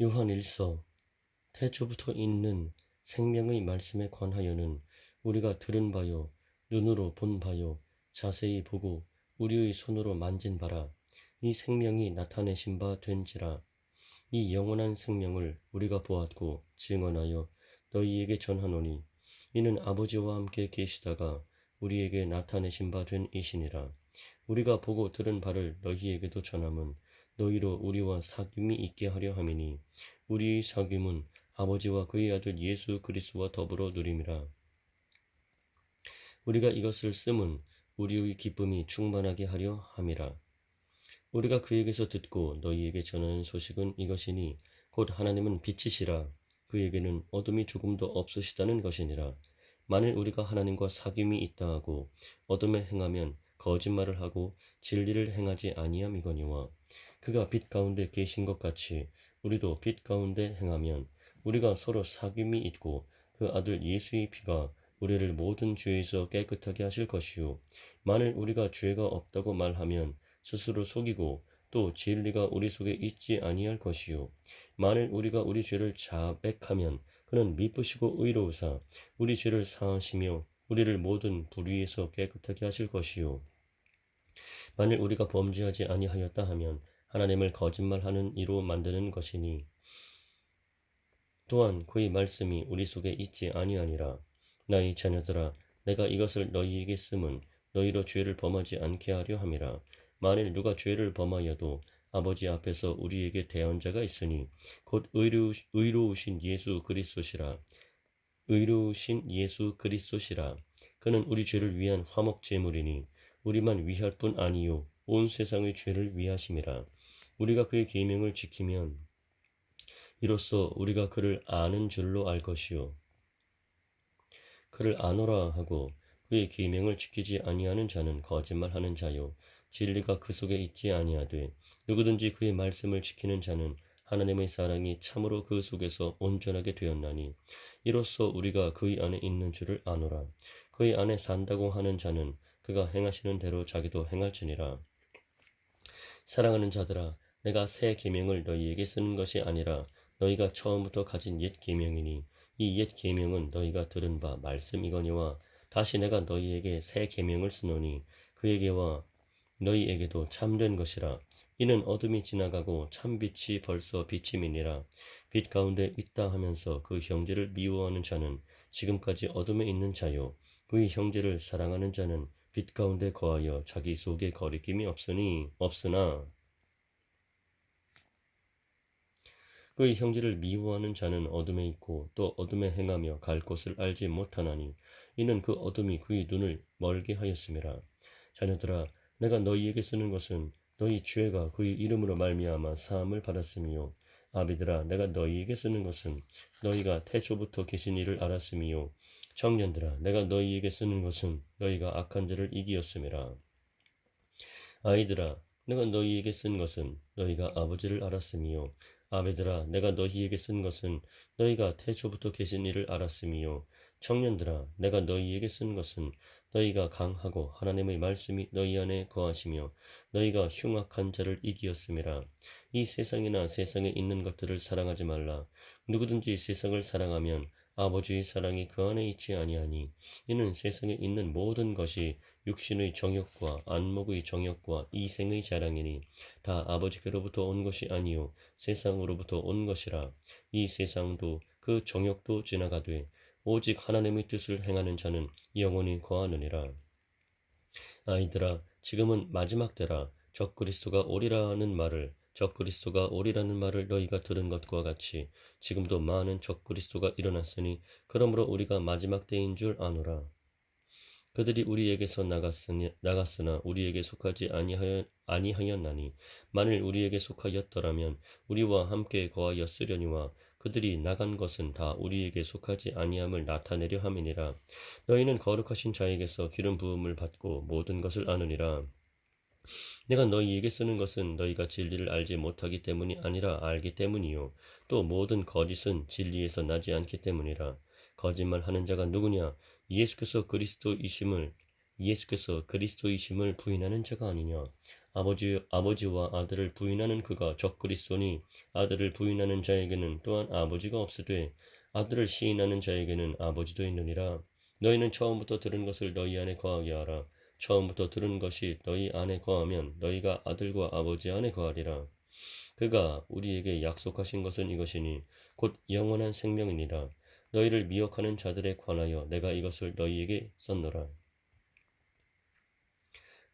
요한 1서 태초부터 있는 생명의 말씀에 관하여는 우리가 들은 바요, 눈으로 본 바요, 자세히 보고 우리의 손으로 만진 바라. 이 생명이 나타내신 바 된지라. 이 영원한 생명을 우리가 보았고 증언하여 너희에게 전하노니 이는 아버지와 함께 계시다가 우리에게 나타내신 바 된 이시니라. 우리가 보고 들은 바를 너희에게도 전함은 너희로 우리와 사귐이 있게 하려 함이니 우리의 사귐은 아버지와 그의 아들 예수 그리스도와 더불어 누림이라. 우리가 이것을 씀은 우리의 기쁨이 충만하게 하려 함이라. 우리가 그에게서 듣고 너희에게 전하는 소식은 이것이니 곧 하나님은 빛이시라. 그에게는 어둠이 조금도 없으시다는 것이니라. 만일 우리가 하나님과 사귐이 있다 하고 어둠에 행하면 거짓말을 하고 진리를 행하지 아니함이거니와 그가 빛 가운데 계신 것 같이 우리도 빛 가운데 행하면 우리가 서로 사귐이 있고 그 아들 예수의 피가 우리를 모든 죄에서 깨끗하게 하실 것이요 만일 우리가 죄가 없다고 말하면 스스로 속이고 또 진리가 우리 속에 있지 아니할 것이요 만일 우리가 우리 죄를 자백하면 그는 미쁘시고 의로우사 우리 죄를 사하시며 우리를 모든 불의에서 깨끗하게 하실 것이요 만일 우리가 범죄하지 아니하였다 하면 하나님을 거짓말하는 이로 만드는 것이니 또한 그의 말씀이 우리 속에 있지 아니하니라. 나의 자녀들아 내가 이것을 너희에게 씀은 너희로 죄를 범하지 않게 하려 함이라. 만일 누가 죄를 범하여도 아버지 앞에서 우리에게 대언자가 있으니 곧 의로우신 예수 그리스도시라. 의로우신 예수 그리스도시라. 그는 우리 죄를 위한 화목 제물이니 우리만 위할 뿐 아니요 온 세상의 죄를 위하심이라. 우리가 그의 계명을 지키면 이로써 우리가 그를 아는 줄로 알 것이요 그를 아노라 하고 그의 계명을 지키지 아니하는 자는 거짓말하는 자요 진리가 그 속에 있지 아니하되 누구든지 그의 말씀을 지키는 자는 하나님의 사랑이 참으로 그 속에서 온전하게 되었나니 이로써 우리가 그의 안에 있는 줄을 아노라. 그의 안에 산다고 하는 자는 그가 행하시는 대로 자기도 행할지니라. 사랑하는 자들아 내가 새 계명을 너희에게 쓰는 것이 아니라 너희가 처음부터 가진 옛 계명이니 이 옛 계명은 너희가 들은 바 말씀이거니와 다시 내가 너희에게 새 계명을 쓰노니 그에게와 너희에게도 참된 것이라. 이는 어둠이 지나가고 참빛이 벌써 비침이니라. 빛 가운데 있다 하면서 그 형제를 미워하는 자는 지금까지 어둠에 있는 자요 그의 형제를 사랑하는 자는 빛 가운데 거하여 자기 속에 거리낌이 없으나 그의 형제를 미워하는 자는 어둠에 있고 또 어둠에 행하며 갈 곳을 알지 못하나니 이는 그 어둠이 그의 눈을 멀게 하였음이라. 자녀들아 내가 너희에게 쓰는 것은 너희 죄가 그의 이름으로 말미암아 사함을 받았음이요 아비들아 내가 너희에게 쓰는 것은 너희가 태초부터 계신 이를 알았음이요 청년들아 내가 너희에게 쓰는 것은 너희가 악한 자를 이기었음이라. 아이들아 내가 너희에게 쓴 것은 너희가 아버지를 알았음이요 아베들아 내가 너희에게 쓴 것은 너희가 태초부터 계신 이를 알았음이요 청년들아 내가 너희에게 쓴 것은 너희가 강하고 하나님의 말씀이 너희 안에 거하시며 너희가 흉악한 자를 이기었음이라. 이 세상이나 세상에 있는 것들을 사랑하지 말라. 누구든지 세상을 사랑하면 아버지의 사랑이 그 안에 있지 아니하니 이는 세상에 있는 모든 것이 육신의 정욕과 안목의 정욕과 이생의 자랑이니 다 아버지께로부터 온 것이 아니요 세상으로부터 온 것이라. 이 세상도 그 정욕도 지나가되 오직 하나님의 뜻을 행하는 자는 영원히 거하느니라. 아이들아 지금은 마지막 때라. 적그리스도가 오리라는 말을 너희가 들은 것과 같이 지금도 많은 적그리스도가 일어났으니 그러므로 우리가 마지막 때인 줄 아노라. 그들이 우리에게서 나갔으나 우리에게 속하지 아니하였나니 만일 우리에게 속하였더라면 우리와 함께 거하였으려니와 그들이 나간 것은 다 우리에게 속하지 아니함을 나타내려 함이니라. 너희는 거룩하신 자에게서 기름 부음을 받고 모든 것을 아느니라. 내가 너희에게 쓰는 것은 너희가 진리를 알지 못하기 때문이 아니라 알기 때문이요 또 모든 거짓은 진리에서 나지 않기 때문이라. 거짓말하는 자가 누구냐? 예수께서 그리스도이심을 부인하는 자가 아니냐? 아버지와 아들을 부인하는 그가 적그리스도니 아들을 부인하는 자에게는 또한 아버지가 없으되 아들을 시인하는 자에게는 아버지도 있느니라. 너희는 처음부터 들은 것을 너희 안에 거하게 하라. 처음부터 들은 것이 너희 안에 거하면 너희가 아들과 아버지 안에 거하리라. 그가 우리에게 약속하신 것은 이것이니 곧 영원한 생명이니라. 너희를 미혹하는 자들에 관하여 내가 이것을 너희에게 썼노라.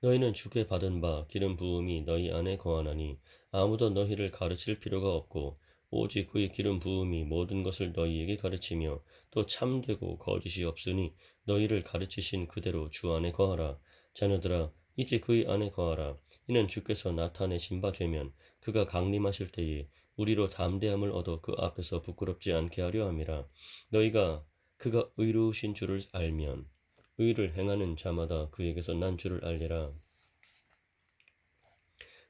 너희는 주께 받은 바 기름 부음이 너희 안에 거하나니 아무도 너희를 가르칠 필요가 없고 오직 그의 기름 부음이 모든 것을 너희에게 가르치며 또 참되고 거짓이 없으니 너희를 가르치신 그대로 주 안에 거하라. 자녀들아 이제 그의 안에 거하라. 이는 주께서 나타내신 바 되면 그가 강림하실 때에 우리로 담대함을 얻어 그 앞에서 부끄럽지 않게 하려 함이라. 너희가 그가 의로우신 줄을 알면 의를 행하는 자마다 그에게서 난 줄을 알리라.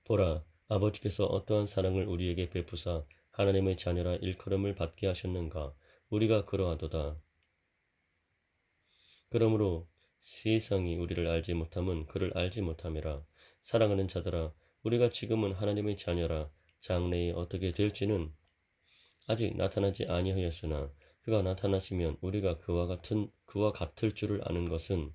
보라, 아버지께서 어떠한 사랑을 우리에게 베푸사 하나님의 자녀라 일컬음을 받게 하셨는가. 우리가 그러하도다. 그러므로 세상이 우리를 알지 못함은 그를 알지 못함이라. 사랑하는 자들아, 우리가 지금은 하나님의 자녀라. 장래에 어떻게 될지는 아직 나타나지 아니하였으나 그가 나타나시면 우리가 그와 같을 줄을 아는 것은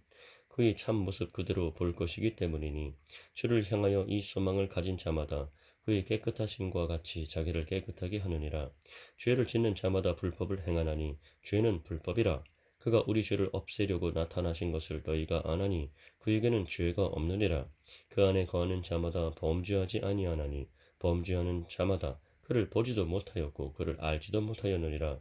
그의 참 모습 그대로 볼 것이기 때문이니 주를 향하여 이 소망을 가진 자마다 그의 깨끗하심과 같이 자기를 깨끗하게 하느니라. 죄를 짓는 자마다 불법을 행하나니 죄는 불법이라. 그가 우리 죄를 없애려고 나타나신 것을 너희가 아나니 그에게는 죄가 없느니라. 그 안에 거하는 자마다 범죄하지 아니하나니 범죄하는 자마다 그를 보지도 못하였고 그를 알지도 못하였느니라.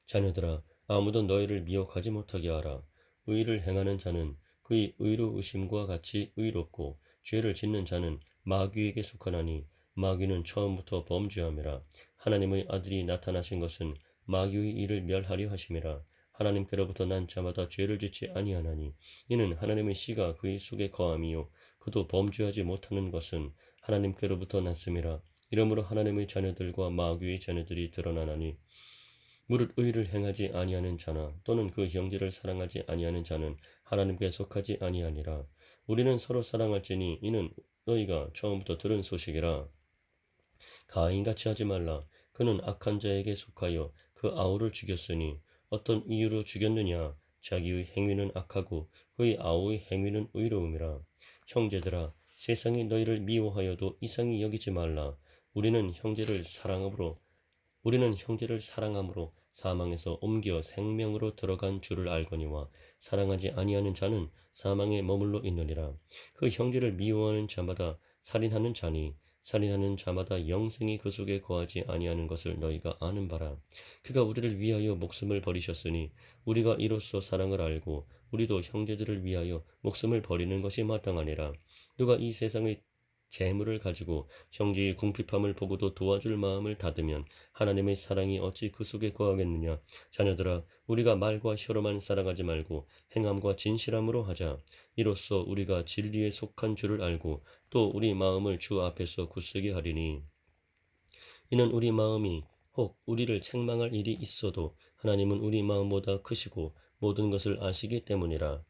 자녀들아 아무도 너희를 미혹하지 못하게 하라. 의를 행하는 자는 그의 의로우심과 같이 의롭고 죄를 짓는 자는 마귀에게 속하나니 마귀는 처음부터 범죄함이라. 하나님의 아들이 나타나신 것은 마귀의 일을 멸하려 하심이라. 하나님께로부터 난 자마다 죄를 짓지 아니하나니 이는 하나님의 씨가 그의 속에 거함이요 그도 범죄하지 못하는 것은 하나님께로부터 났음이라. 이러므로 하나님의 자녀들과 마귀의 자녀들이 드러나나니 무릇 의를 행하지 아니하는 자나 또는 그 형제를 사랑하지 아니하는 자는 하나님께 속하지 아니하니라. 우리는 서로 사랑할지니 이는 너희가 처음부터 들은 소식이라. 가인같이 하지 말라. 그는 악한 자에게 속하여 그 아우를 죽였으니 어떤 이유로 죽였느냐. 자기의 행위는 악하고 그의 아우의 행위는 의로움이라. 형제들아 세상이 너희를 미워하여도 이상히 여기지 말라. 우리는 형제를 사랑함으로 사망에서 옮겨 생명으로 들어간 줄을 알거니와 사랑하지 아니하는 자는 사망에 머물러 있느니라. 그 형제를 미워하는 자마다 살인하는 자니 살인하는 자마다 영생이 그 속에 거하지 아니하는 것을 너희가 아는 바라. 그가 우리를 위하여 목숨을 버리셨으니 우리가 이로써 사랑을 알고 우리도 형제들을 위하여 목숨을 버리는 것이 마땅하니라. 누가 이 세상의 재물을 가지고 형제의 궁핍함을 보고도 도와줄 마음을 닫으면 하나님의 사랑이 어찌 그 속에 거하겠느냐. 자녀들아 우리가 말과 혀로만 사랑하지 말고 행함과 진실함으로 하자. 이로써 우리가 진리에 속한 줄을 알고 또 우리 마음을 주 앞에서 굳세게 하리니 이는 우리 마음이 혹 우리를 책망할 일이 있어도 하나님은 우리 마음보다 크시고 모든 것을 아시기 때문이라.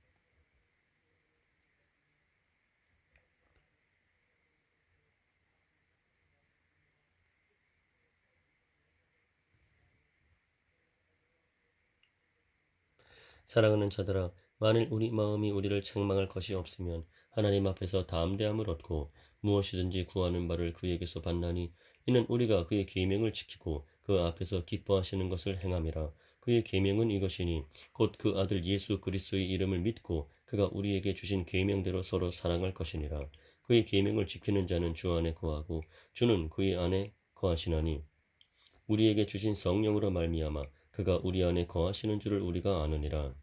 사랑하는 자들아 만일 우리 마음이 우리를 책망할 것이 없으면 하나님 앞에서 담대함을 얻고 무엇이든지 구하는 바를 그에게서 받나니 이는 우리가 그의 계명을 지키고 그 앞에서 기뻐하시는 것을 행함이라. 그의 계명은 이것이니 곧 그 아들 예수 그리스도의 이름을 믿고 그가 우리에게 주신 계명대로 서로 사랑할 것이니라. 그의 계명을 지키는 자는 주 안에 거하고 주는 그의 안에 거하시나니 우리에게 주신 성령으로 말미암아 그가 우리 안에 거하시는 줄을 우리가 아느니라.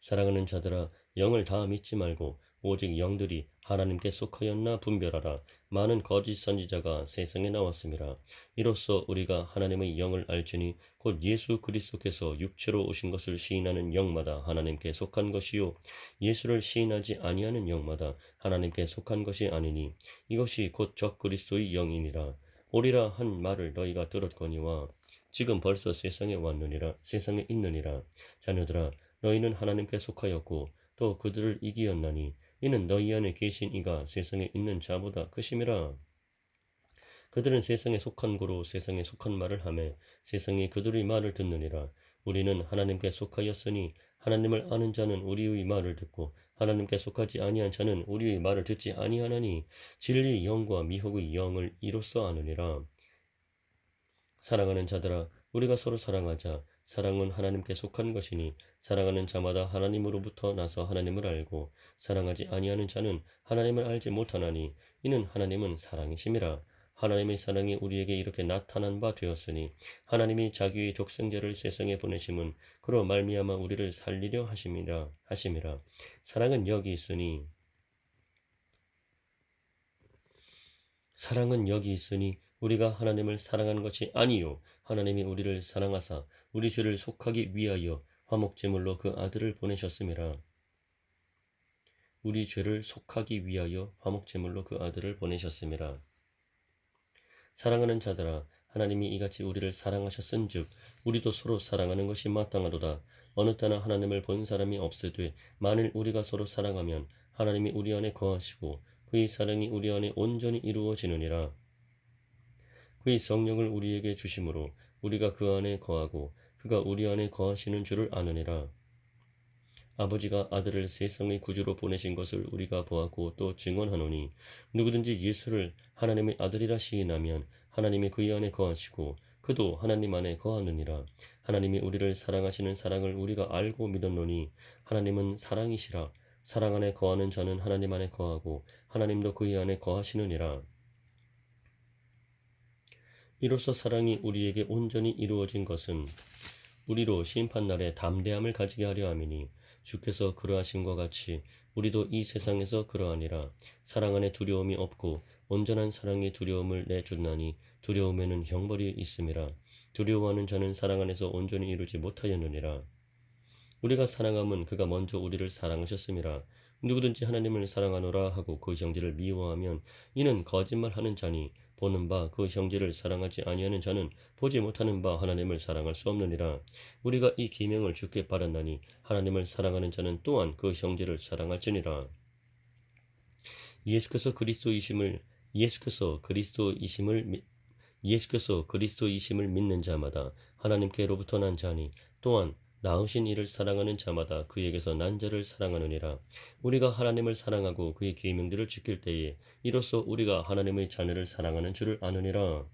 사랑하는 자들아 영을 다 믿지 말고 오직 영들이 하나님께 속하였나 분별하라. 많은 거짓 선지자가 세상에 나왔음이라. 이로써 우리가 하나님의 영을 알지니 곧 예수 그리스도께서 육체로 오신 것을 시인하는 영마다 하나님께 속한 것이요 예수를 시인하지 아니하는 영마다 하나님께 속한 것이 아니니 이것이 곧 적 그리스도의 영이니라. 오리라 한 말을 너희가 들었거니와 지금 벌써 세상에 있느니라. 자녀들아 너희는 하나님께 속하였고 또 그들을 이기었나니 이는 너희 안에 계신 이가 세상에 있는 자보다 크심이라. 그들은 세상에 속한 고로 세상에 속한 말을 하매 세상이 그들의 말을 듣느니라. 우리는 하나님께 속하였으니 하나님을 아는 자는 우리의 말을 듣고 하나님께 속하지 아니한 자는 우리의 말을 듣지 아니하나니 진리의 영과 미혹의 영을 이로써 아느니라. 사랑하는 자들아, 우리가 서로 사랑하자. 사랑은 하나님께 속한 것이니 사랑하는 자마다 하나님으로부터 나서 하나님을 알고 사랑하지 아니하는 자는 하나님을 알지 못하나니 이는 하나님은 사랑이심이라. 하나님의 사랑이 우리에게 이렇게 나타난 바 되었으니 하나님이 자기의 독생자를 세상에 보내심은 그로 말미암아 우리를 살리려 하심이라. 사랑은 여기 있으니 우리가 하나님을 사랑하는 것이 아니요 하나님이 우리를 사랑하사 우리 죄를 속하기 위하여 화목제물로 그 아들을 보내셨음이라. 우리 죄를 속하기 위하여 화목제물로 그 아들을 보내셨음이라. 사랑하는 자들아, 하나님이 이같이 우리를 사랑하셨은즉 우리도 서로 사랑하는 것이 마땅하도다. 어느 때나 하나님을 본 사람이 없으되 만일 우리가 서로 사랑하면 하나님이 우리 안에 거하시고 그의 사랑이 우리 안에 온전히 이루어지느니라. 그의 성령을 우리에게 주심으로 우리가 그 안에 거하고 그가 우리 안에 거하시는 줄을 아느니라. 아버지가 아들을 세상의 구주로 보내신 것을 우리가 보았고 또 증언하노니 누구든지 예수를 하나님의 아들이라 시인하면 하나님이 그의 안에 거하시고 그도 하나님 안에 거하느니라. 하나님이 우리를 사랑하시는 사랑을 우리가 알고 믿었노니 하나님은 사랑이시라. 사랑 안에 거하는 자는 하나님 안에 거하고 하나님도 그의 안에 거하시느니라. 이로써 사랑이 우리에게 온전히 이루어진 것은 우리로 심판날에 담대함을 가지게 하려 함이니 주께서 그러하신 것 같이 우리도 이 세상에서 그러하니라. 사랑 안에 두려움이 없고 온전한 사랑이 두려움을 내쫓나니 두려움에는 형벌이 있음이라. 두려워하는 자는 사랑 안에서 온전히 이루지 못하였느니라. 우리가 사랑함은 그가 먼저 우리를 사랑하셨음이라. 누구든지 하나님을 사랑하노라 하고 그 형제를 미워하면 이는 거짓말하는 자니 보는 바 그 형제를 사랑하지 아니하는 자는 보지 못하는 바 하나님을 사랑할 수 없느니라. 우리가 이 계명을 주께 받았나니 하나님을 사랑하는 자는 또한 그 형제를 사랑할지니라. 예수께서 그리스도이심을 예수께서 그리스도이심을 믿- 예수께서 그리스도이심을 믿는 자마다 하나님께로부터 난 자니 또한 나으신 이를 사랑하는 자마다 그에게서 난 자를 사랑하느니라. 우리가 하나님을 사랑하고 그의 계명들을 지킬 때에 이로써 우리가 하나님의 자녀를 사랑하는 줄을 아느니라.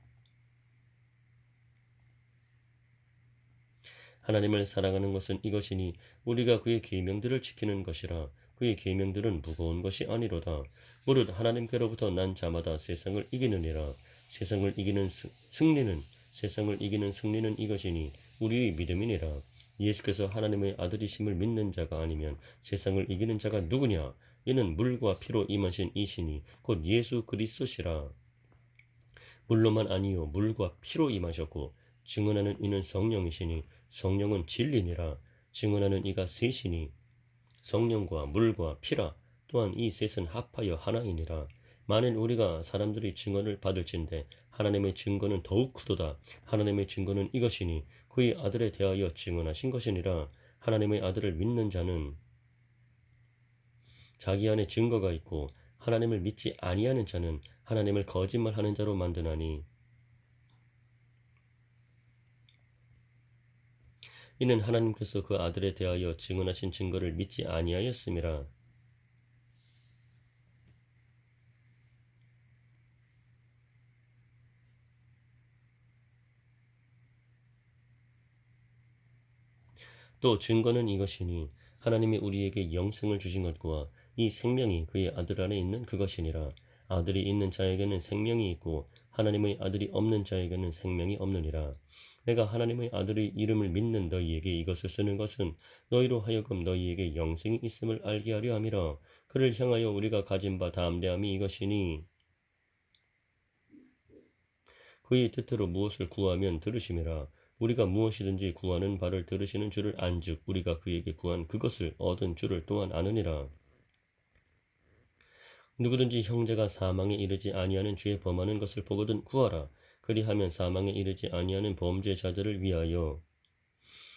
하나님을 사랑하는 것은 이것이니 우리가 그의 계명들을 지키는 것이라. 그의 계명들은 무거운 것이 아니로다. 무릇 하나님께로부터 난 자마다 세상을 이기느니라. 세상을 이기는 승리는 이것이니 우리의 믿음이니라. 예수께서 하나님의 아들이심을 믿는 자가 아니면 세상을 이기는 자가 누구냐? 이는 물과 피로 임하신 이시니 곧 예수 그리스도시라. 물로만 아니요 물과 피로 임하셨고 증언하는 이는 성령이시니 성령은 진리니라. 증언하는 이가 셋이니 성령과 물과 피라. 또한 이 셋은 합하여 하나이니라. 만일 우리가 사람들이 증언을 받을진대 하나님의 증거는 더욱 크도다. 하나님의 증거는 이것이니 그의 아들에 대하여 증언하신 것이니라. 하나님의 아들을 믿는 자는 자기 안에 증거가 있고 하나님을 믿지 아니하는 자는 하나님을 거짓말하는 자로 만드나니 이는 하나님께서 그 아들에 대하여 증언하신 증거를 믿지 아니하였음이라. 또 증거는 이것이니 하나님이 우리에게 영생을 주신 것과 이 생명이 그의 아들 안에 있는 그것이니라. 아들이 있는 자에게는 생명이 있고 하나님의 아들이 없는 자에게는 생명이 없느니라. 내가 하나님의 아들의 이름을 믿는 너희에게 이것을 쓰는 것은 너희로 하여금 너희에게 영생이 있음을 알게 하려 함이라. 그를 향하여 우리가 가진 바 담대함이 이것이니 그의 뜻대로 무엇을 구하면 들으심이라. 우리가 무엇이든지 구하는 바를 들으시는 줄을 안즉 우리가 그에게 구한 그것을 얻은 줄을 또한 아느니라. 누구든지 형제가 사망에 이르지 아니하는 죄에 범하는 것을 보거든 구하라. 그리하면 사망에 이르지 아니하는 범죄자들을 위하여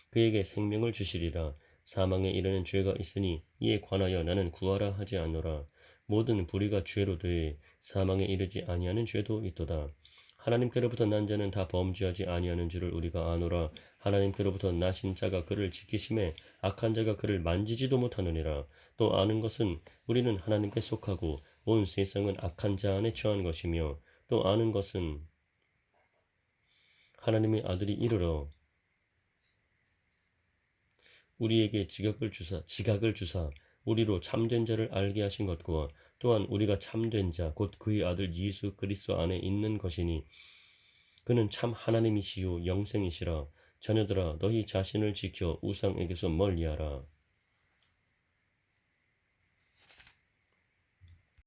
그에게 생명을 주시리라. 사망에 이르는 죄가 있으니 이에 관하여 나는 구하라 하지 않노라. 모든 불의가 죄로 되어 사망에 이르지 아니하는 죄도 있도다. 하나님께로부터 난 자는 다 범죄하지 아니하는 줄을 우리가 아노라. 하나님께로부터 나신 자가 그를 지키심에 악한 자가 그를 만지지도 못하느니라. 또 아는 것은 우리는 하나님께 속하고 온 세상은 악한 자 안에 처한 것이며, 또 아는 것은 하나님의 아들이 이르러 우리에게 지각을 주사 우리로 참된 자를 알게 하신 것과 또한 우리가 참된 자 곧 그의 아들 예수 그리스도 안에 있는 것이니 그는 참 하나님이시요 영생이시라. 자녀들아 너희 자신을 지켜 우상에게서 멀리하라.